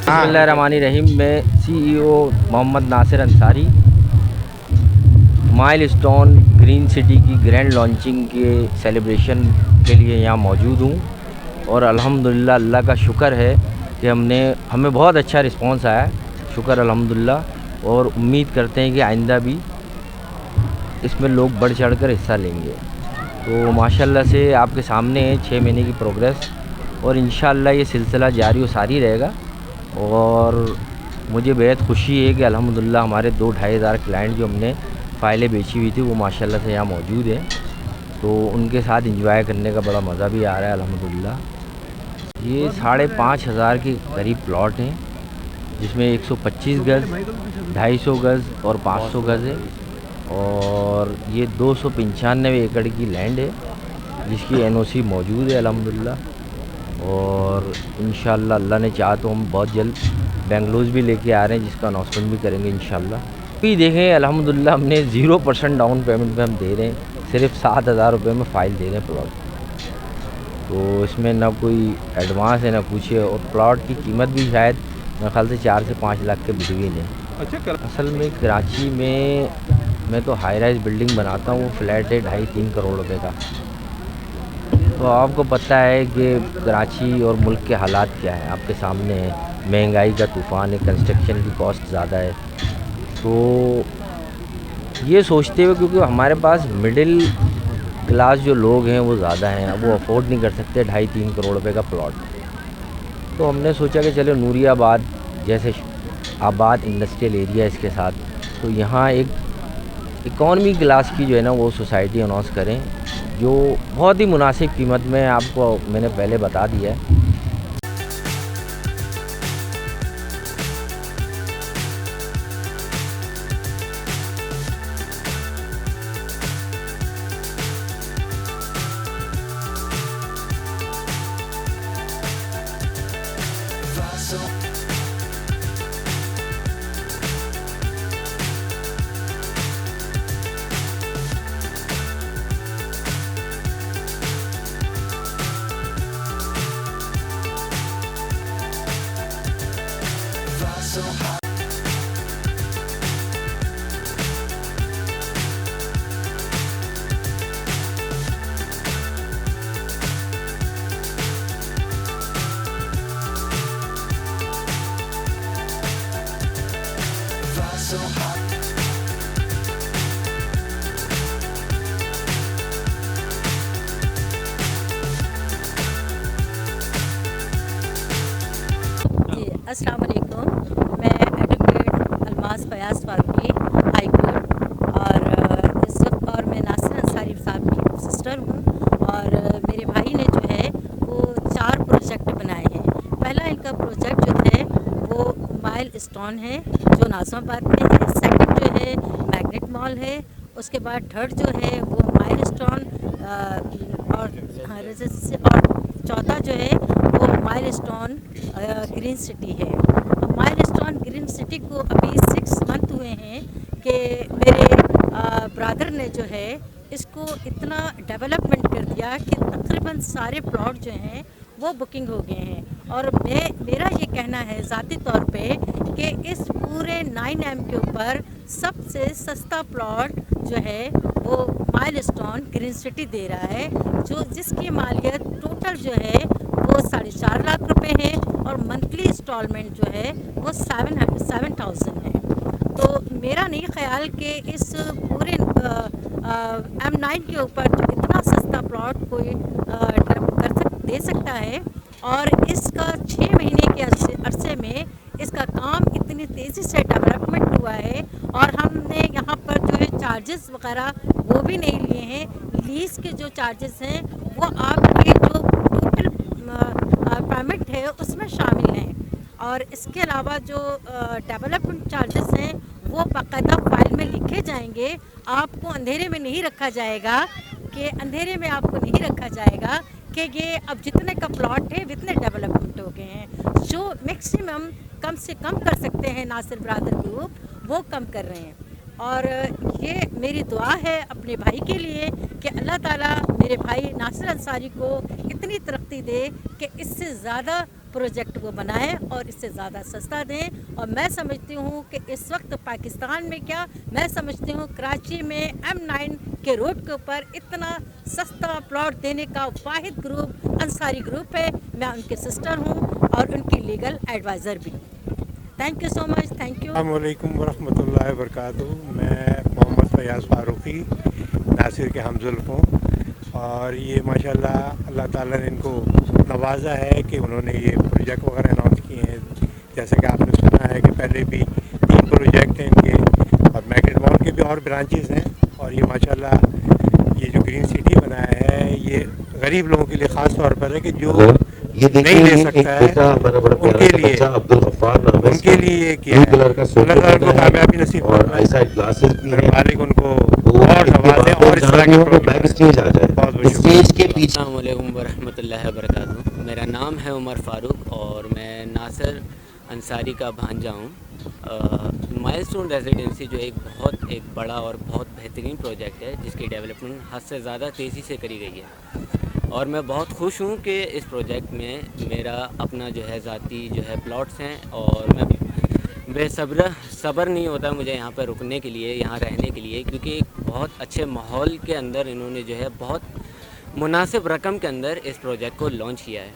बिस्मिल्लाहिर्रहमानिर्रहीम। मैं CEO Mohammad Nasir Ansari Milestone Green City की ग्रैंड लॉन्चिंग के सेलिब्रेशन के लिए यहाँ मौजूद हूँ और अल्हम्दुलिल्लाह अल्लाह का शुक्र है कि हमें बहुत अच्छा रिस्पांस आया, शुक्र अल्हम्दुलिल्लाह। और उम्मीद करते हैं कि आइंदा भी इसमें लोग बढ़ चढ़ कर हिस्सा लेंगे। तो माशाल्लाह से आपके सामने है 6 महीने की प्रोग्रेस और इंशाअल्लाह ये सिलसिला जारी व सारी रहेगा। और मुझे बेहद खुशी है कि अल्हम्दुलिल्लाह हमारे 2-2.5 हज़ार क्लाइंट जो हमने फ़ाइलें बेची हुई थी वो माशाल्लाह से यहाँ मौजूद हैं, तो उनके साथ एंजॉय करने का बड़ा मज़ा भी आ रहा है अल्हम्दुलिल्लाह। ये 5,500 के करीब प्लॉट हैं, जिसमें 125 गज़, 250 गज़ और 500 गज़ है। और ये 295 एकड़ की लैंड है जिसकी NOC मौजूद है अल्हम्दुलिल्लाह। और इंशाअल्लाह अल्लाह ने चाहा तो हम बहुत जल्द बेंगलुरु भी लेके आ रहे हैं, जिसका अनाउंसमेंट भी करेंगे इंशाअल्लाह। अभी देखें अल्हम्दुलिल्लाह हमने 0% डाउन पेमेंट पे हम दे रहे हैं, सिर्फ 7,000 रुपये में फ़ाइल दे रहे हैं प्लॉट। तो इसमें ना कोई एडवांस है ना कुछ है। और प्लॉट की कीमत भी शायद मेरे ख्याल से 4 से 5 लाख के बिटवीन है। असल में कराची में मैं तो हाई राइज बिल्डिंग बनाता हूँ, फ्लैट है 2.5-3 करोड़ रुपए का। तो आपको पता है कि कराची और मुल्क के हालात क्या हैं, आपके सामने है, महंगाई का तूफ़ान है, कंस्ट्रक्शन की कॉस्ट ज़्यादा है। तो ये सोचते हुए क्योंकि हमारे पास मिडिल क्लास जो लोग हैं वो ज़्यादा हैं, अब वो अफोर्ड नहीं कर सकते 2.5-3 करोड़ रुपए का प्लॉट। तो हमने सोचा कि चलो नूरियाबाद जैसे आबाद इंडस्ट्रियल एरिया इसके साथ, तो यहाँ एक इकॉनमी क्लास की जो है ना वो सोसाइटी अनाउंस करें, जो बहुत ही मुनासिब कीमत में आपको मैंने पहले बता दिया है। अस्सलाम वालेकुम। मैं advocate Almas Fayaz Farooqui high court और मैं नासिर अंसारी साहब की सिस्टर हूँ। और मेरे भाई ने जो है वो 4 प्रोजेक्ट बनाए हैं। पहला इनका प्रोजेक्ट जो है वो माइल स्टोन है जो नाज़िमाबाद में है। सेकंड जो है मैग्नेट मॉल है। उसके बाद थर्ड जो है वो माइल स्टोन और चौथा जो है वो माइल स्टोन ग्रीन सिटी है। माइल स्टोन ग्रीन सिटी को अभी 6 मंथ हुए हैं कि मेरे ब्रदर ने जो है इसको इतना डेवलपमेंट कर दिया कि तकरीबन सारे प्लॉट जो हैं वो बुकिंग हो गए हैं। और मेरा ये कहना है ज़ाती तौर पे कि इस पूरे 9M के ऊपर सबसे सस्ता प्लॉट जो है वो माइल स्टोन ग्रीन सिटी दे रहा है, जिसकी मालियत टोटल जो है वो 4.5 लाख रुपए है और मंथली इंस्टॉलमेंट जो है वो 7,000 है। तो मेरा नहीं ख्याल कि इस पूरे M9 के ऊपर जो इतना सस्ता प्लॉट कोई दे सकता है। और इसका 6 महीने के अरसे में इसका काम इतनी तेज़ी से डेवलपमेंट हुआ है। और हमने यहाँ पर जो है चार्जेस वगैरह वो भी नहीं लिए हैं। लीज़ के जो चार्जेस हैं वो आपके जो टोटल पेमेंट है उसमें शामिल हैं। और इसके अलावा जो डेवलपमेंट चार्जेस हैं वो बाकायदा फाइल में लिखे जाएंगे। आपको अंधेरे में नहीं रखा जाएगा कि ये अब जितने का प्लॉट है इतने डेवलपमेंट हो गए हैं। जो मैक्सिमम कम से कम कर सकते हैं नासिर ब्रदर ग्रुप वो कम कर रहे हैं। और ये मेरी दुआ है अपने भाई के लिए कि अल्लाह ताला मेरे भाई नासिर अंसारी को इतनी तरक्की दे कि इससे ज़्यादा प्रोजेक्ट वो बनाएं और इससे ज़्यादा सस्ता दें। और मैं समझती हूँ कि इस वक्त पाकिस्तान में क्या, मैं समझती हूँ कराची में M9 के रोड के ऊपर इतना सस्ता प्लॉट देने का वाहिद ग्रुप अंसारी ग्रुप है। मैं उनके सिस्टर हूँ और उनकी लीगल एडवाइज़र भी। Thank you so much, thank you. अस्सलाम वालेकुम वरहमतुल्लाहि वबरकातुहू। मैं मोहम्मद फयाज़ फारूकी नासिर के हमज़ुल्फ़ हूँ, और ये माशाल्लाह अल्लाह ताला ने इनको नवाजा है कि उन्होंने ये प्रोजेक्ट वगैरह अनाउंस किए हैं। जैसे कि आपने सुना है कि पहले भी 3 प्रोजेक्ट हैं इनके, और मैग्नेट मॉल के भी और ब्रांचेस हैं। और ये माशाल्लाह ये जो ग्रीन सिटी बनाया है ये गरीब लोगों के लिए ख़ास तौर पर है कि जो ये नहीं ले सकता है उनके लिए उनके लिए ये किया है। अल्लाह ताला को कामयाबी नसीब फरमाए, मेरे मालिक उनको और नवाजे और इस तरह के बैक स्टेज आ जाए। बहुत बहुत स्टेज के पीछे अस्सलाम वालेकुम वरहमतुल्लाहि वबरकातुहू। मेरा नाम है उमर फ़ारूक और मैं नासिर अंसारी का भांजा हूँ। माइलस्टोन रेजिडेंसी जो एक बड़ा और बहुत बेहतरीन प्रोजेक्ट है जिसकी डेवलपमेंट हद से ज़्यादा तेज़ी से करी गई है, और मैं बहुत खुश हूँ कि इस प्रोजेक्ट में मेरा अपना जो है ज़ाती जो है प्लॉट्स हैं, और मैं सब्र नहीं होता मुझे यहाँ पर रुकने के लिए, यहाँ रहने के लिए, क्योंकि एक बहुत अच्छे माहौल के अंदर इन्होंने जो है बहुत मुनासिब रकम के अंदर इस प्रोजेक्ट को लॉन्च किया है।